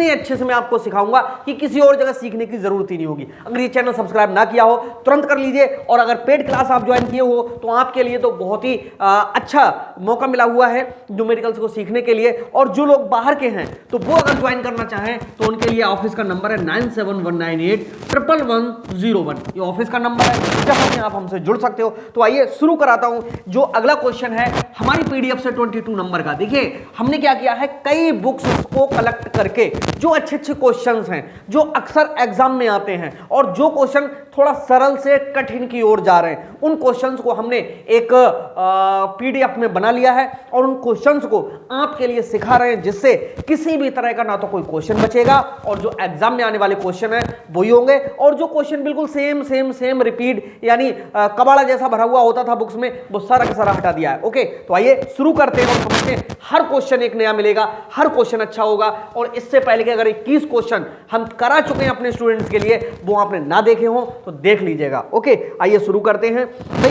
इतने अच्छे से मैं आपको सिखाऊंगा कि किसी और जगह सीखने की जरूरत ही नहीं होगी। अगर ये चैनल सब्सक्राइब ना किया हो तुरंत कर लीजिए, और अगर पेड क्लास आप ज्वाइन किए हो तो आपके लिए तो बहुत ही अच्छा मौका मिला हुआ है न्यूमेरिकल्स को सीखने के लिए। और जो लोग बाहर के हैं तो वो अगर ज्वाइन करना चाहें तो उनके लिए ऑफिस का नंबर है 9719811101। ये ऑफिस का नंबर है जहां से आप हमसे जुड़ सकते हो। तो आइए शुरू कराता हूं। जो अगला क्वेश्चन है हमारी पीडीएफ से 22 नंबर का, देखिए हमने क्या किया है, कई बुक्स को कलेक्ट करके जो अच्छे अच्छे क्वेश्चंस हैं जो अक्सर एग्जाम में आते हैं और जो क्वेश्चन थोड़ा सरल से कठिन की ओर जा रहे हैं, उन क्वेश्चंस को हमने एक पीडीएफ में बना लिया है और उन क्वेश्चंस को आपके लिए सिखा रहे हैं, जिससे किसी भी तरह का ना तो कोई क्वेश्चन बचेगा और जो एग्जाम में आने वाले क्वेश्चन है वही होंगे, और जो क्वेश्चन बिल्कुल सेम रिपीट यानी कबाड़ा जैसा भरा हुआ होता था बुक्स में, वो सारा का सारा हटा दिया है। ओके, तो आइए शुरू करते हैं और समझते हैं। हर क्वेश्चन एक नया मिलेगा, हर क्वेश्चन अच्छा होगा। और इससे पहले कि अगर 21 क्वेश्चन हम करा चुके हैं अपने स्टूडेंट्स के लिए, वो आपने ना देखे हो तो देख लीजिएगा। ओके, आइए शुरू करते हैं भाई।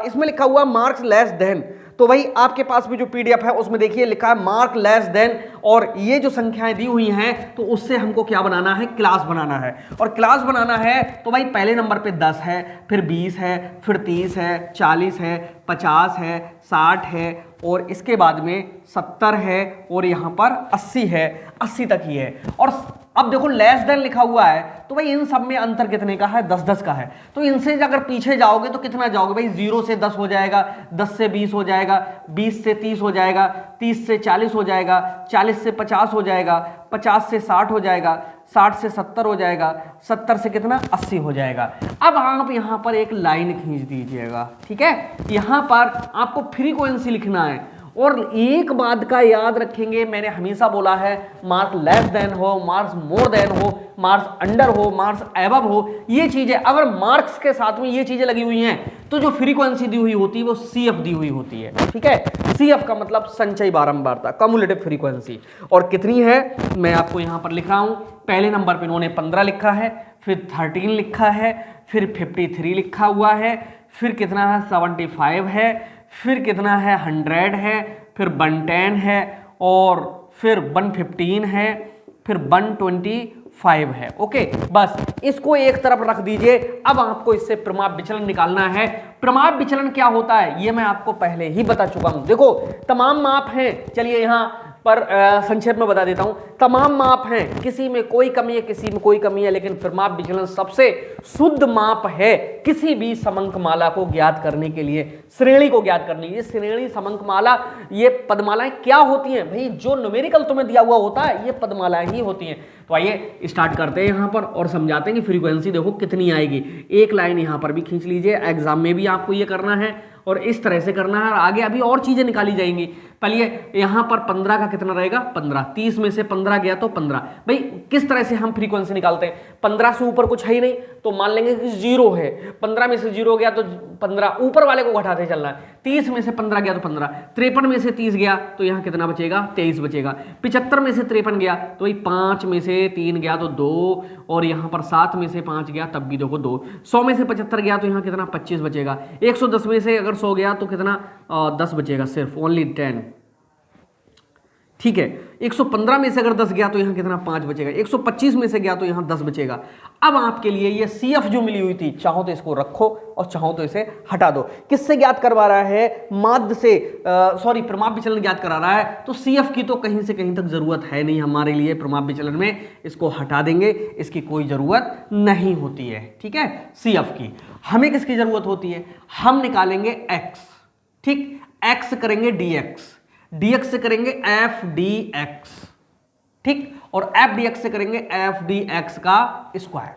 इसमें लिखा हुआ मार्क्स लेस देन, तो भाई आपके पास भी जो पीडीएफ है उसमें देखिए लिखा है मार्क लेस देन, और ये जो संख्याएं दी हुई हैं तो उससे हमको क्या बनाना है, क्लास बनाना है। और क्लास बनाना है तो भाई पहले नंबर पे 10 है, फिर 20 है, फिर 30 है, 40 है, 50 है, 60 है, और इसके बाद में 70 है, और यहाँ पर 80 है, 80 तक ही है। और अब देखो लेस देन लिखा हुआ है तो भाई इन सब में अंतर कितने का है, 10-10 का है। तो इनसे अगर पीछे जाओगे तो कितना जाओगे भाई, 0 से 10 हो जाएगा, 10 से 20 हो जाएगा, 20 से 30 हो जाएगा, 30 से 40 हो जाएगा, 40 से 50 हो जाएगा, 50 से 60 हो जाएगा, 60 से 70 हो जाएगा, 70 से कितना 80 हो जाएगा। अब आप यहाँ पर एक लाइन खींच दीजिएगा, ठीक है। यहाँ पर आपको फ्रीक्वेंसी लिखना है, और एक बात का याद रखेंगे, मैंने हमेशा बोला है मार्क लेस देन हो, मार्क्स मोर देन हो, मार्क्स अंडर हो, मार्क्स एबव हो, ये चीजें अगर मार्क्स के साथ में ये चीजें लगी हुई हैं तो जो फ्रीक्वेंसी दी हुई होती है वो सीएफ दी हुई होती है, ठीक है। सीएफ का मतलब संचयी बारंबारता, कम्युलेटिव फ्रीक्वेंसी, और कितनी है मैं आपको यहां पर लिख रहा हूं। पहले नंबर पे इन्होंने 15 लिखा है, फिर 13 लिखा है, फिर 53 लिखा हुआ है, फिर कितना है 75 है, फिर कितना है 100 है, फिर 110 है, और फिर 115 है, फिर 125 है। ओके, बस इसको एक तरफ रख दीजिए। अब आपको इससे प्रमाप विचलन निकालना है। प्रमाप विचलन क्या होता है ये मैं आपको पहले ही बता चुका हूं। देखो तमाम माप हैं, चलिए यहां पर संक्षेप में बता देता हूं। तमाम माप हैं, किसी में कोई कमी है, किसी में कोई कमी है, लेकिन प्रमाप विचलन सबसे शुद्ध माप है किसी भी समंकमाला को ज्ञात करने के लिए, श्रेणी को ज्ञात करने के लिए। श्रेणी, समंकमाला, ये पदमालाएं क्या होती हैं भाई, जो न्यूमेरिकल तुम्हें दिया हुआ होता है ये पदमालाएं ही होती हैं। तो आइए स्टार्ट करते हैं यहाँ पर और समझाते हैं कि फ्रीक्वेंसी देखो कितनी आएगी। एक लाइन यहाँ पर भी खींच लीजिए, एग्जाम में भी आपको ये करना है और इस तरह से करना है, और आगे अभी और चीजें निकाली जाएंगी। पहले यहाँ पर 15 का कितना रहेगा, 15, 30 में से 15 गया तो 15। भाई किस तरह से हम फ्रीक्वेंसी निकालते हैं, 15 से ऊपर कुछ है ही नहीं तो मान लेंगे कि 0 है, 15 में से 0 गया तो 15, ऊपर वाले को घटाते चलना है। 30 में से 15 गया तो 15, 53 में से 30 गया तो यहाँ कितना बचेगा, 23 बचेगा। 75 में से 53 गया तो भाई 5 में से 3 गया तो 2, और यहाँ पर 7 में से 5 गया तब भी देखो 2। 100 में से 75 गया तो यहाँ कितना 25 बचेगा। 110 में से अगर 100 गया तो कितना 10 बचेगा, सिर्फ ओनली 10, ठीक है। 115 में से अगर 10 गया तो यहाँ कितना 5 बचेगा। 125 में से गया तो यहाँ 10 बचेगा। अब आपके लिए ये सीएफ जो मिली हुई थी, चाहो तो इसको रखो और चाहो तो इसे हटा दो। किससे ज्ञात करवा रहा है, माध्य से, सॉरी प्रमाप विचलन ज्ञात करा रहा है, तो सीएफ की तो कहीं से कहीं तक जरूरत है नहीं हमारे लिए प्रमाप विचलन में, इसको हटा देंगे, इसकी कोई जरूरत नहीं होती है, ठीक है। सीएफ की हमें किसकी जरूरत होती है, हम निकालेंगे एक्स, ठीक, एक्स करेंगे डीएक्स, dx से करेंगे एफ डी एक्स, ठीक, और एफ डी एक्स से करेंगे एफ डी एक्स का स्क्वायर।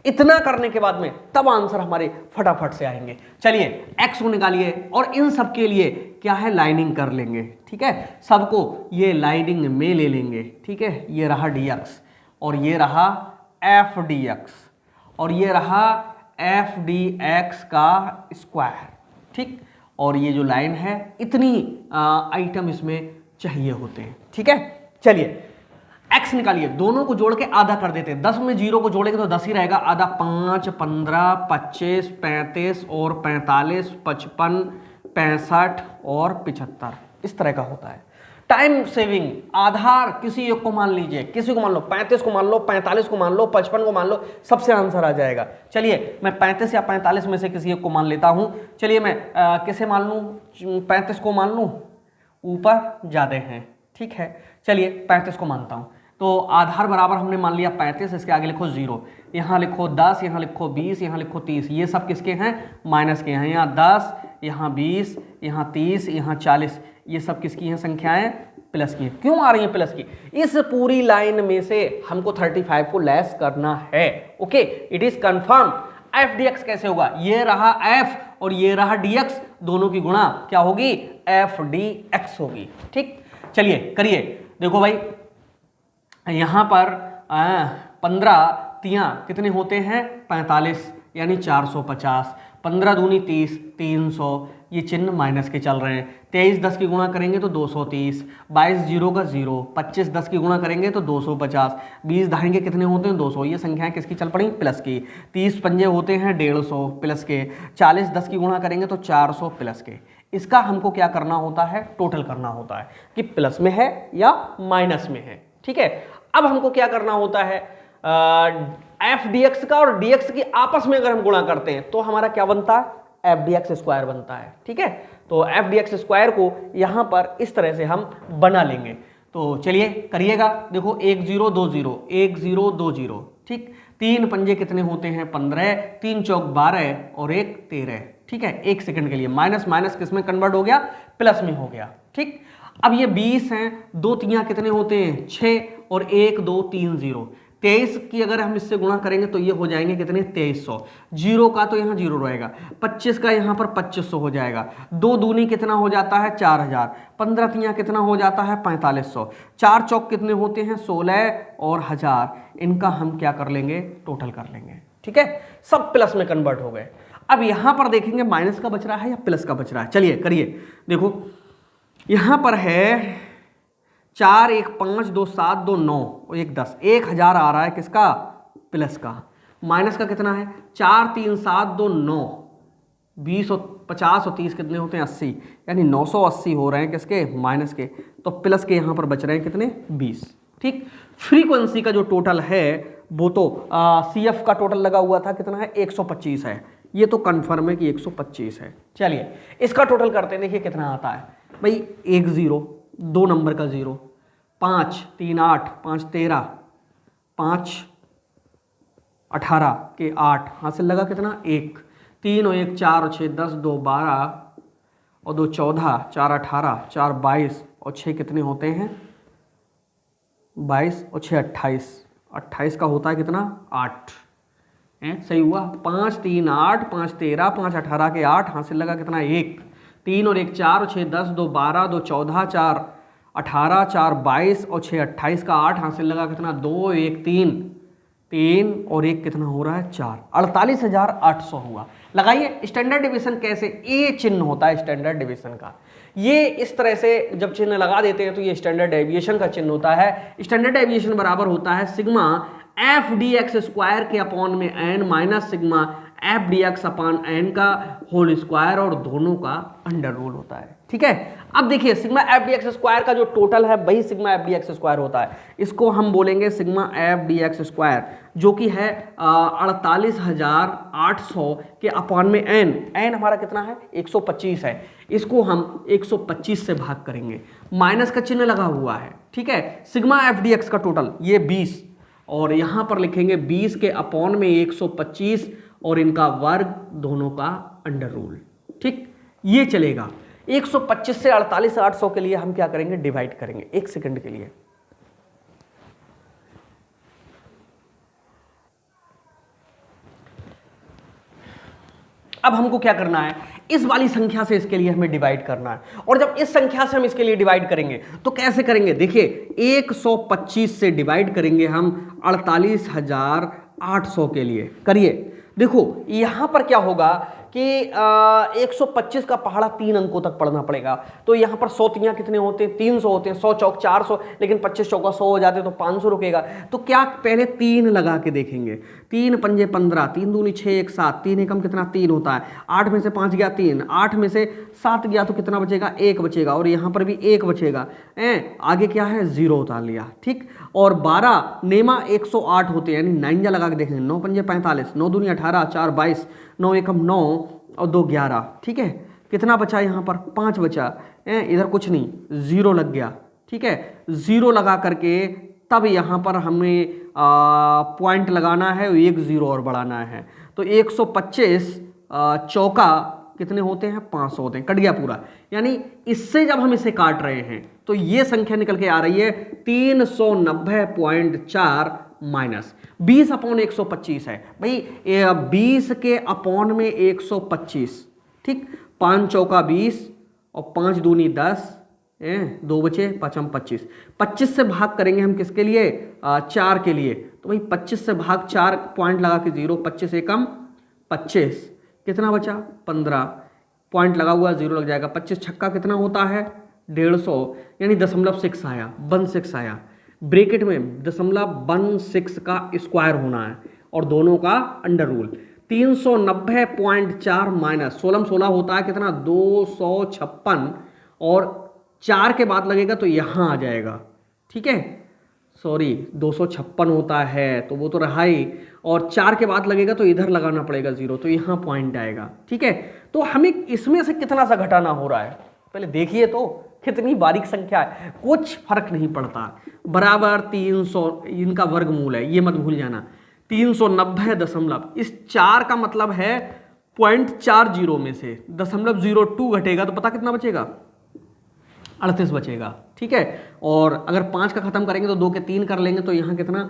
इतना करने के बाद में तब आंसर हमारे फटाफट से आएंगे। चलिए एक्स को निकालिए और इन सब के लिए क्या है, लाइनिंग कर लेंगे, ठीक है। सबको ये लाइनिंग में ले लेंगे, ठीक है। ये रहा dx और ये रहा एफ डी एक्स और ये रहा एफ डी एक्स का स्क्वायर, ठीक। और ये जो लाइन है इतनी आइटम इसमें चाहिए होते हैं, ठीक है। चलिए x निकालिए, दोनों को जोड़ के आधा कर देते हैं। 10 में 0 को जोड़ेंगे तो 10 ही रहेगा, आधा 5, 15, 25, 35 और 45, 55, 65 और 75, इस तरह का होता है, टाइम सेविंग, आधार किसी एक को मान लीजिए, किसी को मान लो, 35 को मान लो, 45 को मान लो, 55 को मान लो, सबसे आंसर आ जाएगा। चलिए मैं 35 या 45 में से किसी एक को मान लेता हूं। चलिए मैं किसे मान लूं, 35 को मान लूं, ऊपर ज्यादा हैं, ठीक है। चलिए 35 को मानता हूं। तो आधार बराबर हमने मान लिया 35, इसके आगे लिखो 0, यहाँ लिखो 10, यहाँ लिखो 20, यहाँ लिखो 30, ये सब किसके हैं, माइनस के हैं। यहाँ 10, यहाँ 20, यहाँ 30, यहाँ 40, ये सब किसकी हैं संख्याएं, प्लस की हैं। क्यों आ रही हैं प्लस की, इस पूरी लाइन में से हमको 35 को लेस करना है। Okay, it is confirm. F D x कैसे होगा, ये रहा एफ और ये रहा डी एक्स, दोनों की गुणा क्या होगी, एफ डी एक्स होगी। ठीक, चलिए करिए। देखो भाई यहां पर 15 तियां कितने होते हैं, 45, यानी 450, 15 दूनी 30, 300, ये चिन्ह माइनस के चल रहे हैं। 23 10 की गुणा करेंगे तो 230, 22 0 का 0, 25 10 की गुणा करेंगे तो 250, 20 धाएंगे कितने होते हैं, 200, ये संख्याएं किसकी चल पड़ी, प्लस की। 30 पंजे होते हैं 150 प्लस के, 40 10 की गुणा करेंगे तो 400 प्लस के। इसका हमको क्या करना होता है, टोटल करना होता है कि प्लस में है या माइनस में है। ठीक है, अब हमको क्या करना होता है, एफ डी एक्स का और डी एक्स की आपस में अगर हम गुणा करते हैं तो हमारा क्या बनता है, एफ डी एक्स स्क्वायर बनता है। ठीक है, तो एफ डी एक्स स्क्वायर को यहां पर इस तरह से हम बना लेंगे। तो चलिए करिएगा। देखो 1 0 2 0, 1 0 2 0, ठीक। 3 पंजे कितने होते हैं, 15, 3 चौक 12 और 1 13। ठीक है, 1 सेकंड के लिए माइनस माइनस किस में कन्वर्ट हो गया, प्लस में हो गया। ठीक, अब ये 20 हैं, 2 तियां कितने होते हैं, 6 और 1 2 3 0। 23 की अगर हम इससे गुणा करेंगे तो ये हो जाएंगे कितने, 2300। 0 का तो यहाँ 0 रहेगा, 25 का यहाँ पर 2500 हो जाएगा। 2 दूनी कितना हो जाता है, 4000। 15 तियां कितना हो जाता है, 4500। 4 चौक कितने होते हैं, 16 और 1000। इनका हम क्या कर लेंगे, टोटल कर लेंगे। ठीक है, सब प्लस में कन्वर्ट हो गए। अब यहाँ पर देखेंगे माइनस का बच रहा है या प्लस का बच रहा है। चलिए करिए। देखो यहाँ पर है 4 1 5 2 7 2 9 और 1 10, 1000 आ रहा है किसका, प्लस का। माइनस का कितना है, 4 3 7 2 9, 20 और 50 और 30 कितने होते हैं, 80, यानी 980 हो रहे हैं किसके, माइनस के। तो प्लस के यहाँ पर बच रहे हैं कितने, 20। ठीक, फ्रीक्वेंसी का जो टोटल है वो तो सी एफ का टोटल लगा हुआ था कितना है, 125 है। ये तो कन्फर्म है कि 125 है। चलिए इसका टोटल करते हैं, देखिए कितना आता है भाई। 1 0, 2 नंबर का 0, 5 3 8, 5 13, 5 18 के 8, हासिल लगा कितना, 1। 3 और 1 4 और 6 10, 2 12 और 2 14, 4 18, 4 22 और 6 कितने होते हैं, 22 और 6 28। 28 का होता है कितना, 8 है, सही हुआ। 5 3 8, 5 13, 5 18 के 8, हासिल लगा कितना, 1। 3 और 1 4 और 6 10, 2 12, 2 14, 4 18, 4 22 और 6 28 का 8, हासिल लगा कितना, 2 1 3, 3 और 1 कितना हो रहा है, 4। 48,800 हुआ। लगाइए स्टैंडर्ड डिवीजन कैसे, ये चिन्ह होता है स्टैंडर्ड डिवीजन का। ये इस तरह से जब चिन्ह लगा देते हैं तो ये स्टैंडर्ड डेविएशन का चिन्ह होता है। स्टैंडर्ड डेविएशन बराबर होता है sigma F D X square के अपॉन में N minus sigma F D X upon N का होल स्क्वायर और दोनों का अंडर रूल होता है। ठीक है, अब देखिए sigma F D X square का जो टोटल है वही sigma F D X square होता है। इसको हम बोलेंगे sigma F D X square, जो कि है 48,800 के अपॉन में एन। एन हमारा कितना है, 125 है। इसको हम 125 से भाग करेंगे, माइनस का चिन्ह लगा हुआ है। ठीक है, सिग्मा एफ डी एक्स का टोटल ये 20 और यहाँ पर लिखेंगे 20 के अपॉन में 125 और इनका वर्ग, दोनों का अंडर रूल। ठीक, ये चलेगा। 125 से 48,800 के लिए हम क्या करेंगे, डिवाइड करेंगे 1 सेकंड के लिए। अब हमको क्या करना है, इस वाली संख्या से इसके लिए हमें डिवाइड करना है। और जब इस संख्या से हम इसके लिए डिवाइड करेंगे तो कैसे करेंगे, देखिए 125 से डिवाइड करेंगे हम 48,800 के लिए। करिए, देखो यहां पर क्या होगा कि 125 का पहाड़ा 3 अंकों तक पढ़ना पड़ेगा, तो यहाँ पर 100 तियाँ कितने होते हैं, 300 होते हैं, 100 चौक 400, लेकिन 25 चौका 100 हो जाते तो 500 रुकेगा। तो क्या पहले 3 लगा के देखेंगे, 3 पंजे 15, 3 दूनी 6, 1 7, 3 एकम कितना 3 होता है, 8 में से 5 गया 3, 8 में से 7 गया तो कितना बचेगा, 1 बचेगा, और यहाँ पर भी 1 बचेगा। आगे क्या है, 0 उतार लिया, ठीक। और 12 नेमा 108 होते हैं, यानी 9 जा लगा के देखेंगे, 9 पंजे 45, 9 दूनी 18, 4 22, 9 एकम 9 और 2 11, ठीक है। कितना बचा यहाँ पर, 5 बचा, इधर कुछ नहीं, 0 लग गया, ठीक है। 0 लगा करके तब यहाँ पर हमें पॉइंट लगाना है, 1 0 और बढ़ाना है। तो 125 चौका कितने होते हैं, 500 होते हैं, कट गया पूरा। यानी इससे जब हम इसे काट रहे हैं तो ये संख्या निकल के आ रही है 390.4 माइनस 20/125 है भाई। 20 के अपॉन में 125, ठीक। 5 चौका 20 और 5 दूनी 10, 2 बचे, 5 25, 25 से भाग करेंगे हम किसके लिए, 4 के लिए। तो भाई 25 से भाग 4, पॉइंट लगा के 0, 25 एकम 25, कितना बचा 15, पॉइंट लगा हुआ 0 लग जाएगा। 25 छक्का कितना होता है 150, यानी 0.6 आया, 16 आया। ब्रैकेट में 0.16 का स्क्वायर होना है और दोनों का अंडर रूल। 390.4 माइनस 16 होता है कितना 256, और 4 के बाद लगेगा तो यहाँ आ जाएगा, ठीक है। सॉरी 256 होता है तो वो तो रहा ही, और 4 के बाद लगेगा तो इधर लगाना पड़ेगा 0, तो यहाँ पॉइंट आएगा, ठीक है। तो हमें इसमें से कितना सा घटाना हो रहा है पहले देखिए तो, कितनी बारीक संख्या है, कुछ फर्क नहीं पड़ता। बराबर 300, इनका वर्गमूल है, ये मत भूल जाना। 390 इस 4 का मतलब है 0.40 में से 0.02 घटेगा तो पता कितना बचेगा, 38 बचेगा, ठीक है। और अगर 5 का खत्म करेंगे तो 2 के 3 कर लेंगे तो यहाँ कितना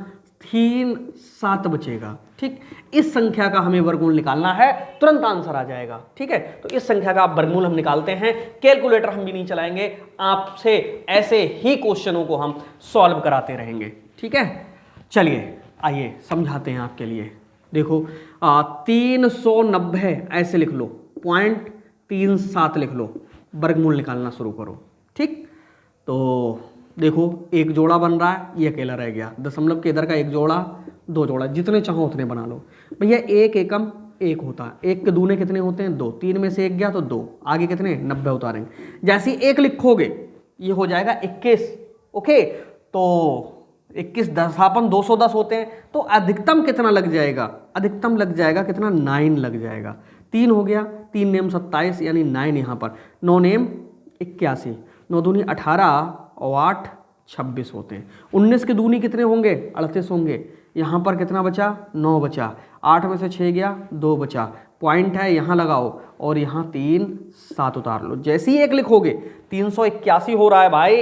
3 7 बचेगा, ठीक। इस संख्या का हमें वर्गमूल निकालना है, तुरंत आंसर आ जाएगा, ठीक है। तो इस संख्या का वर्गमूल हम निकालते हैं, कैलकुलेटर हम भी नहीं चलाएंगे, आपसे ऐसे ही क्वेश्चनों को हम सॉल्व कराते रहेंगे, ठीक है। चलिए आइए समझाते हैं आपके लिए। देखो 390 ऐसे लिख लो, 0.37 लिख लो, वर्गमूल निकालना शुरू करो, ठीक। तो देखो एक जोड़ा बन रहा है, ये अकेला रह गया, दशमलव के इधर का एक जोड़ा, 2 जोड़ा, जितने चाहो उतने बना लो भैया। 1 एकम 1 होता है, 1 के दूने कितने होते हैं 2, 3 में से 1 गया तो 2, आगे कितने 90 उतारेंगे। जैसे 1 लिखोगे ये हो जाएगा 21, ओके। तो 21 दशापन 210 होते हैं, तो अधिकतम कितना लग जाएगा, अधिकतम लग जाएगा कितना 9 लग जाएगा। 3 हो गया, 3 नेम 27 यानी 9 यहाँ पर, 9 नेम 81, 9 दूनी 18 और 8 26 होते हैं। 19 के दूनी कितने होंगे 38 होंगे, यहाँ पर कितना बचा 9 बचा, 8 में से 6 गया 2 बचा, पॉइंट है यहाँ लगाओ और यहाँ 3 7 उतार लो। जैसे ही 1 लिखोगे 381 हो रहा है भाई,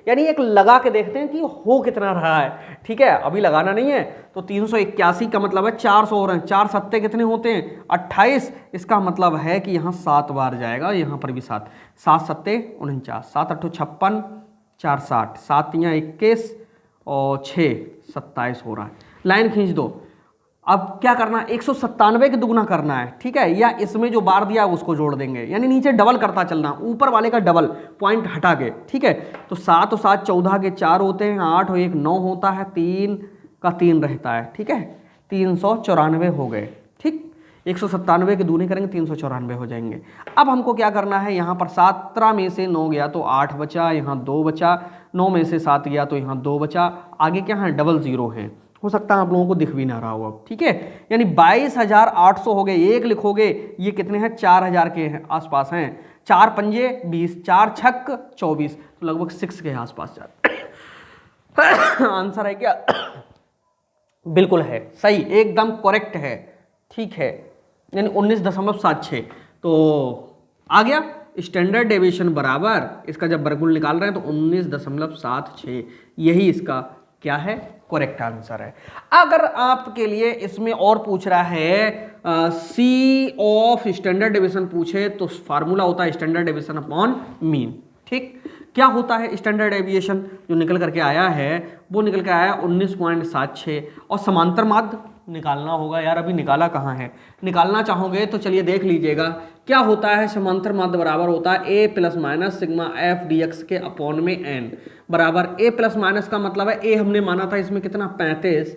यानी एक लगा के देखते हैं कि हो कितना रहा है, ठीक है। अभी लगाना नहीं है तो 381 का मतलब है 400 हो रहे हैं, 4 सत्ते कितने होते हैं 28, इसका मतलब है कि यहाँ 7 बार जाएगा, यहाँ पर भी 7, 7 सत्ते 49, 7 8 56, 4 60, 7 तियाँ 21 और 6 27 हो रहा है। लाइन खींच दो। अब क्या करना है 197 के दुगना करना है, ठीक है, या इसमें जो बार दिया है उसको जोड़ देंगे, यानी नीचे डबल करता चलना, ऊपर वाले का डबल पॉइंट हटा के, ठीक है। तो 7 और 7 14 के 4 होते हैं, 8 और 1 9 होता है, 3 का 3 रहता है, ठीक है। 394 हो गए, ठीक। 197 के दूनी करेंगे 394 हो जाएंगे। अब हमको क्या करना है, यहाँ पर 17 में से 9 गया तो 8 बचा, यहाँ 2 बचा, 9 में से 7 गया तो यहाँ 2 बचा, आगे क्या है डबल 0 है, हो सकता है आप लोगों को दिख भी ना रहा हो अब, ठीक है। यानी 22,800 हो गए। 1 लिखोगे ये कितने हैं 4,000 के आसपास हैं, 4 पंजे 20, 4 छक 24, तो लगभग 6 के आसपास जाते आंसर है क्या बिल्कुल है, सही, एकदम करेक्ट है, ठीक है। यानी 19.76 तो आ गया। स्टैंडर्ड डेविएशन बराबर इसका जब वर्गमूल निकाल रहे हैं तो 19.76, यही इसका क्या है करेक्ट आंसर है। अगर आपके लिए इसमें और पूछ रहा है सी ऑफ स्टैंडर्ड डेविएशन पूछे तो फार्मूला होता है स्टैंडर्ड डेविएशन अपॉन मीन, ठीक। क्या होता है स्टैंडर्ड डेविएशन, जो निकल करके आया है वो निकल के आया 19.76, और समांतर माध्य निकालना होगा यार, अभी निकाला कहाँ है। निकालना चाहोगे तो चलिए देख लीजिएगा क्या होता है। समांतर माध्य बराबर होता है A plus minus sigma F D X के अपॉन में एन बराबर ए प्लस माइनस का मतलब है ए हमने माना था इसमें कितना 35,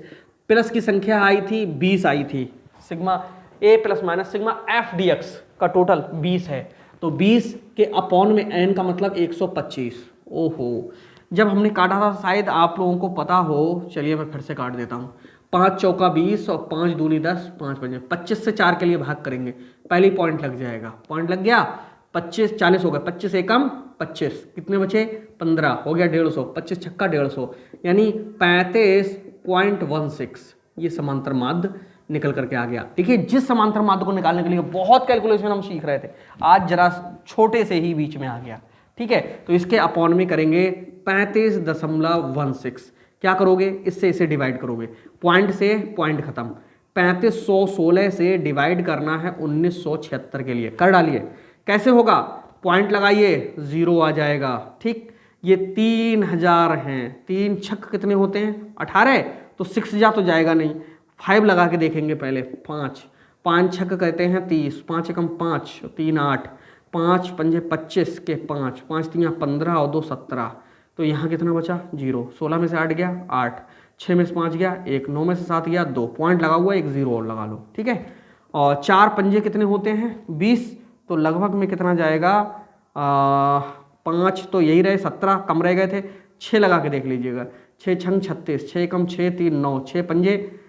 प्लस की संख्या आई थी 20 आई थी, sigma A plus minus sigma F D X का टोटल 20 है, तो 20 के अपॉन में एन का मतलब 125। ओहो, जब हमने काटा था शायद आप लोगों को पता हो, चलिए मैं फिर से काट देता हूँ। 5 चौका 20 और 5 दूनी 10, 5 पंजे 25 से 4 के लिए भाग करेंगे, पहले पॉइंट लग जाएगा, पॉइंट लग गया, 25 40 हो गए, 25 एकम 25, कितने बचे 15, हो गया 150, 25 छक्का 150 यानी 35.16। ये समांतर माध्य निकल करके आ गया। देखिए जिस समांतर माध्य को निकालने के लिए बहुत कैलकुलेशन हम सीख रहे थे, आज जरा छोटे से ही बीच में आ गया। ठीक है, तो इसके अपॉन में करेंगे 35.16। क्या करोगे, इससे इसे डिवाइड करोगे, पॉइंट से पॉइंट खत्म, 3516 से डिवाइड करना है 1976 के लिए, कर डालिए। कैसे होगा, पॉइंट लगाइए, 0 आ जाएगा। ठीक, ये 3000 हैं, 3 छक्क कितने होते हैं 18, तो 6 जा तो जाएगा नहीं, 5 लगा के देखेंगे पहले, 5 छक्क कहते हैं 30, 5 एकम 5, 3 8, 5 पंजे 25 के 5, 5 3 15 और 2 17, तो यहाँ कितना बचा 0, 16 में से 8 गया 8, 6 में से 5 गया 1, 9 में से 7 गया 2, पॉइंट लगा हुआ 1 0 और लगा लो। ठीक है, और 4 पंजे कितने होते हैं 20, तो लगभग में कितना जाएगा 5 तो यही रहे, 17 कम रह गए थे, 6 लगा के देख लीजिएगा, 6 छंग 36, 6 कम 6 3 9, 6 पंजे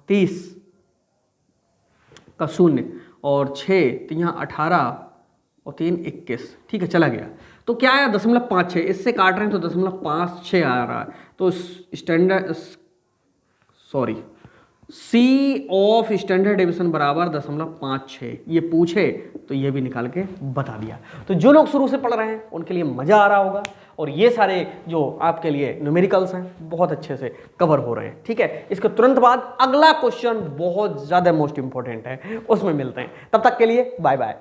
30 का 0 और 6 3 18 और 3 21। ठीक है, चला गया, तो क्या है 0.56, इससे काट रहे हैं तो 0.56 आ रहा है, तो standard sorry C of standard deviation बराबर 0.56। ये पूछे तो ये भी निकाल के बता दिया। तो जो लोग शुरू से पढ़ रहे हैं उनके लिए मज़ा आ रहा होगा, और ये सारे जो आपके लिए न्यूमेरिकल्स हैं बहुत अच्छे से कवर हो रहे हैं। ठीक है, इसके तुरंत बाद अगला क्वेश्चन बहुत ज़्यादा मोस्ट इंपॉर्टेंट है, उसमें मिलते हैं, तब तक के लिए बाय बाय।